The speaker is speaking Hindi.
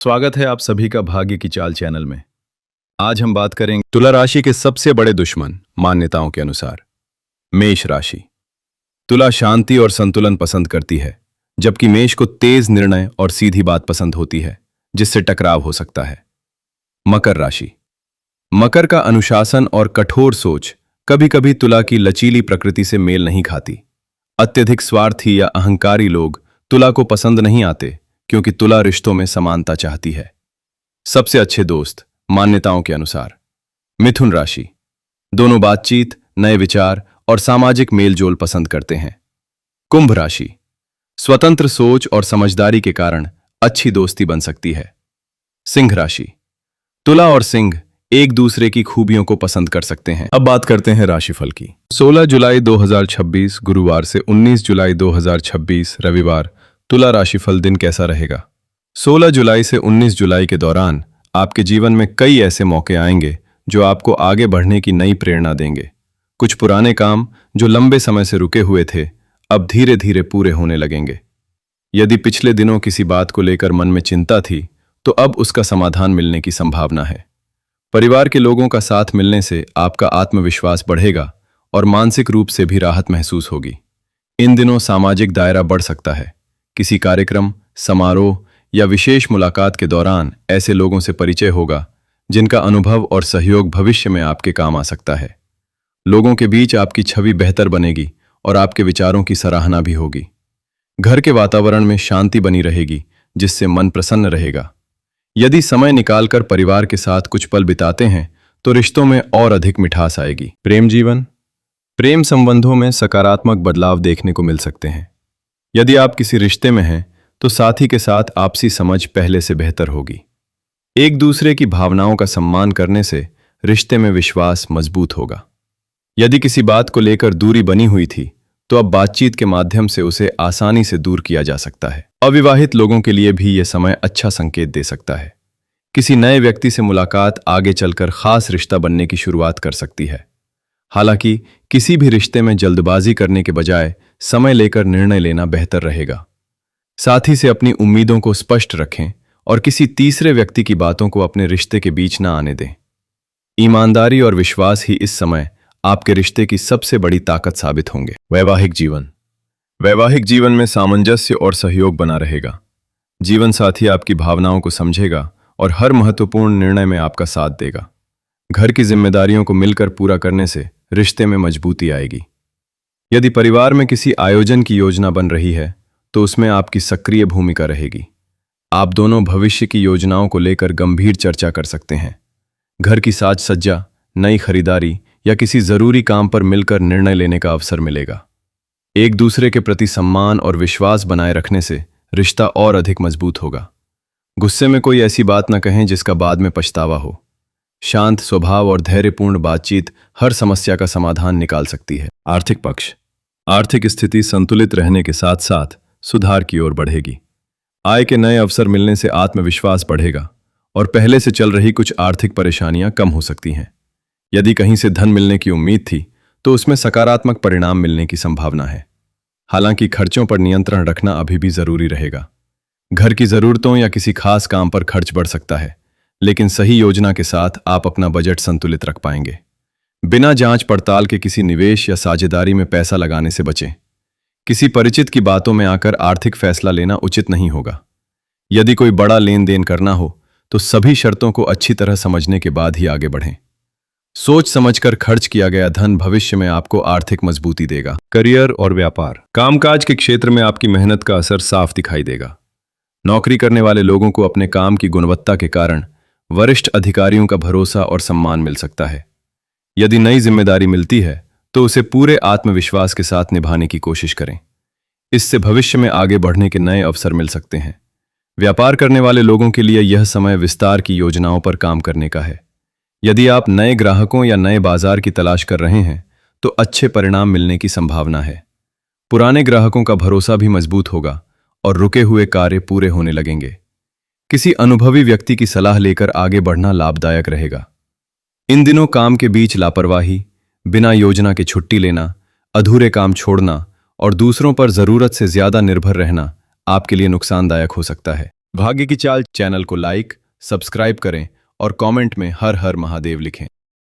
स्वागत है आप सभी का भाग्य की चाल चैनल में। आज हम बात करेंगे तुला राशि के सबसे बड़े दुश्मन मान्यताओं के अनुसार मेष राशि। तुला शांति और संतुलन पसंद करती है, जबकि मेष को तेज निर्णय और सीधी बात पसंद होती है, जिससे टकराव हो सकता है। मकर राशि। मकर का अनुशासन और कठोर सोच कभी कभी तुला की लचीली प्रकृति से मेल नहीं खाती। अत्यधिक स्वार्थी या अहंकारी लोग तुला को पसंद नहीं आते, क्योंकि तुला रिश्तों में समानता चाहती है। सबसे अच्छे दोस्त मान्यताओं के अनुसार मिथुन राशि। दोनों बातचीत, नए विचार और सामाजिक मेलजोल पसंद करते हैं। कुंभ राशि। स्वतंत्र सोच और समझदारी के कारण अच्छी दोस्ती बन सकती है। सिंह राशि। तुला और सिंह एक दूसरे की खूबियों को पसंद कर सकते हैं। अब बात करते हैं राशिफल की। 16 जुलाई 2026 गुरुवार से 19 जुलाई 2026 रविवार तुला राशिफल दिन कैसा रहेगा। 16 जुलाई से 19 जुलाई के दौरान आपके जीवन में कई ऐसे मौके आएंगे जो आपको आगे बढ़ने की नई प्रेरणा देंगे। कुछ पुराने काम जो लंबे समय से रुके हुए थे, अब धीरे धीरे पूरे होने लगेंगे। यदि पिछले दिनों किसी बात को लेकर मन में चिंता थी, तो अब उसका समाधान मिलने की संभावना है। परिवार के लोगों का साथ मिलने से आपका आत्मविश्वास बढ़ेगा और मानसिक रूप से भी राहत महसूस होगी। इन दिनों सामाजिक दायरा बढ़ सकता है। किसी कार्यक्रम, समारोह या विशेष मुलाकात के दौरान ऐसे लोगों से परिचय होगा जिनका अनुभव और सहयोग भविष्य में आपके काम आ सकता है। लोगों के बीच आपकी छवि बेहतर बनेगी और आपके विचारों की सराहना भी होगी। घर के वातावरण में शांति बनी रहेगी, जिससे मन प्रसन्न रहेगा। यदि समय निकालकर परिवार के साथ कुछ पल बिताते हैं तो रिश्तों में और अधिक मिठास आएगी। प्रेम जीवन। प्रेम संबंधों में सकारात्मक बदलाव देखने को मिल सकते हैं। यदि आप किसी रिश्ते में हैं तो साथी के साथ आपसी समझ पहले से बेहतर होगी। एक दूसरे की भावनाओं का सम्मान करने से रिश्ते में विश्वास मजबूत होगा। यदि किसी बात को लेकर दूरी बनी हुई थी तो अब बातचीत के माध्यम से उसे आसानी से दूर किया जा सकता है। अविवाहित लोगों के लिए भी यह समय अच्छा संकेत दे सकता है। किसी नए व्यक्ति से मुलाकात आगे चलकर खास रिश्ता बनने की शुरुआत कर सकती है। हालांकि किसी भी रिश्ते में जल्दबाजी करने के बजाय समय लेकर निर्णय लेना बेहतर रहेगा। साथी से अपनी उम्मीदों को स्पष्ट रखें और किसी तीसरे व्यक्ति की बातों को अपने रिश्ते के बीच न आने दें। ईमानदारी और विश्वास ही इस समय आपके रिश्ते की सबसे बड़ी ताकत साबित होंगे। वैवाहिक जीवन। वैवाहिक जीवन में सामंजस्य और सहयोग बना रहेगा। जीवन साथी आपकी भावनाओं को समझेगा और हर महत्वपूर्ण निर्णय में आपका साथ देगा। घर की जिम्मेदारियों को मिलकर पूरा करने से रिश्ते में मजबूती आएगी। यदि परिवार में किसी आयोजन की योजना बन रही है तो उसमें आपकी सक्रिय भूमिका रहेगी। आप दोनों भविष्य की योजनाओं को लेकर गंभीर चर्चा कर सकते हैं। घर की साज सज्जा, नई खरीदारी या किसी जरूरी काम पर मिलकर निर्णय लेने का अवसर मिलेगा। एक दूसरे के प्रति सम्मान और विश्वास बनाए रखने से रिश्ता और अधिक मजबूत होगा। गुस्से में कोई ऐसी बात न कहें जिसका बाद में पछतावा हो। शांत स्वभाव और धैर्यपूर्ण बातचीत हर समस्या का समाधान निकाल सकती है। आर्थिक पक्ष। आर्थिक स्थिति संतुलित रहने के साथ साथ सुधार की ओर बढ़ेगी। आय के नए अवसर मिलने से आत्मविश्वास बढ़ेगा और पहले से चल रही कुछ आर्थिक परेशानियां कम हो सकती हैं। यदि कहीं से धन मिलने की उम्मीद थी तो उसमें सकारात्मक परिणाम मिलने की संभावना है। हालांकि खर्चों पर नियंत्रण रखना अभी भी जरूरी रहेगा। घर की जरूरतों या किसी खास काम पर खर्च बढ़ सकता है, लेकिन सही योजना के साथ आप अपना बजट संतुलित रख पाएंगे। बिना जांच पड़ताल के किसी निवेश या साझेदारी में पैसा लगाने से बचें। किसी परिचित की बातों में आकर आर्थिक फैसला लेना उचित नहीं होगा। यदि कोई बड़ा लेन देन करना हो तो सभी शर्तों को अच्छी तरह समझने के बाद ही आगे बढ़ें। सोच समझकर खर्च किया गया धन भविष्य में आपको आर्थिक मजबूती देगा। करियर और व्यापार। कामकाज के क्षेत्र में आपकी मेहनत का असर साफ दिखाई देगा। नौकरी करने वाले लोगों को अपने काम की गुणवत्ता के कारण वरिष्ठ अधिकारियों का भरोसा और सम्मान मिल सकता है। यदि नई जिम्मेदारी मिलती है तो उसे पूरे आत्मविश्वास के साथ निभाने की कोशिश करें। इससे भविष्य में आगे बढ़ने के नए अवसर मिल सकते हैं। व्यापार करने वाले लोगों के लिए यह समय विस्तार की योजनाओं पर काम करने का है। यदि आप नए ग्राहकों या नए बाजार की तलाश कर रहे हैं तो अच्छे परिणाम मिलने की संभावना है। पुराने ग्राहकों का भरोसा भी मजबूत होगा और रुके हुए कार्य पूरे होने लगेंगे। किसी अनुभवी व्यक्ति की सलाह लेकर आगे बढ़ना लाभदायक रहेगा। इन दिनों काम के बीच लापरवाही, बिना योजना के छुट्टी लेना, अधूरे काम छोड़ना और दूसरों पर जरूरत से ज्यादा निर्भर रहना आपके लिए नुकसानदायक हो सकता है। भाग्य की चाल चैनल को लाइक, सब्सक्राइब करें और कमेंट में हर हर महादेव लिखें।